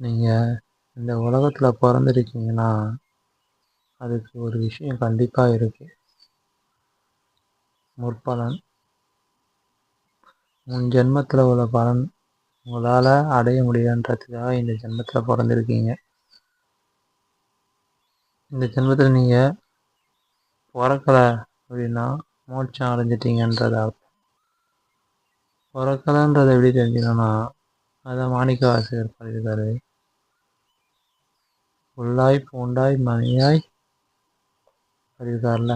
நீங்கள் இந்த உலகத்தில் பிறந்திருக்கீங்கன்னா அதுக்கு ஒரு விஷயம் கண்டிப்பாக இருக்குது. முற்பலன். முன் ஜென்மத்தில் உள்ள பலன் உங்களால் அடைய முடியுன்றதுக்காக இந்த ஜென்மத்தில் பிறந்திருக்கீங்க. இந்த ஜென்மத்தில் நீங்கள் பிறக்கலை அப்படின்னா மோட்சம் அடைஞ்சிட்டிங்கன்றது அர்த்தம். பிறக்கலைன்றதை எப்படி தெரிஞ்சுக்கணும்னா, அதை மாணிக்கவாசகர் பாடியிருக்காரு. புல்லாய் பூண்டாய் மணியாய் பாடியிருக்காருல,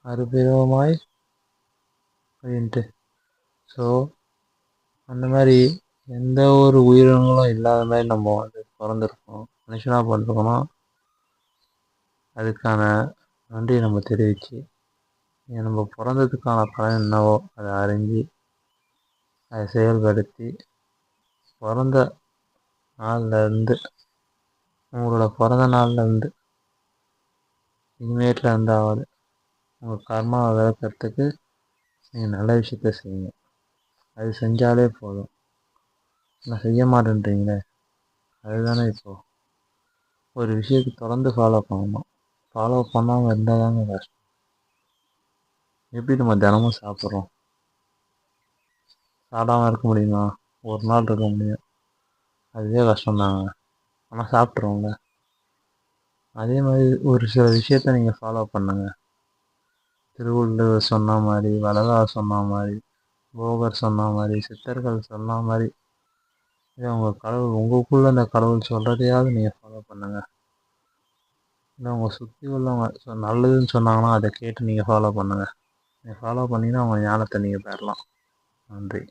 அருபிரவமாய் அப்படின்ட்டு. ஸோ அந்த மாதிரி எந்த ஒரு உயிரினங்களும் இல்லாத மாதிரி நம்ம வந்து பிறந்திருக்கோம், மனுஷனாக பிறந்திருக்கணும். அதுக்கான நன்றியை நம்ம தெரிவித்து நம்ம பிறந்ததுக்கான பலன் என்னவோ அதை அறிஞ்சு அதை செயல்படுத்தி பிறந்த நாள்லேருந்து உங்களோட பிறந்த நாள்லேருந்து இனிமேட்டில் இருந்தாவது உங்கள் கர்மாவை விளக்கிறதுக்கு நீங்கள் நல்ல விஷயத்த செய்யுங்க. அது செஞ்சாலே போதும். நான் செய்ய மாட்டேன்றீங்களே, அதுதானே இப்போது ஒரு விஷயத்தை தொடர்ந்து ஃபாலோ பண்ணணும். ஃபாலோ பண்ணாமல் இருந்தால் தாங்க கஷ்டம். எப்படி நம்ம தினமும் சாப்பிட்றோம், சாப்பிடாமல் இருக்க முடியுமா? ஒரு நாள் இருக்க முடியும், அதுவே கஷ்டம்தாங்க. ஆனால் சாப்பிட்றோங்க. அதே மாதிரி ஒரு சில விஷயத்த நீங்கள் ஃபாலோ பண்ணுங்கள். திருவள்ளுவர் சொன்ன மாதிரி, வள்ளலார் சொன்ன மாதிரி, போகர் சொன்ன மாதிரி, சித்தர்கள் சொன்ன மாதிரி, இதை உங்கள் கடவுள் உங்களுக்குள்ளே அந்த கடவுள் சொல்கிறதையாவது நீங்கள் ஃபாலோ பண்ணுங்கள். இல்லை உங்கள் சுற்றி உள்ளவங்க நல்லதுன்னு சொன்னாங்கன்னா அதை கேட்டு நீங்கள் ஃபாலோ பண்ணுங்கள். நீங்கள் ஃபாலோ பண்ணிங்கன்னா உங்கள் ஞானத்தை நீங்கள் பெறலாம். நன்றி.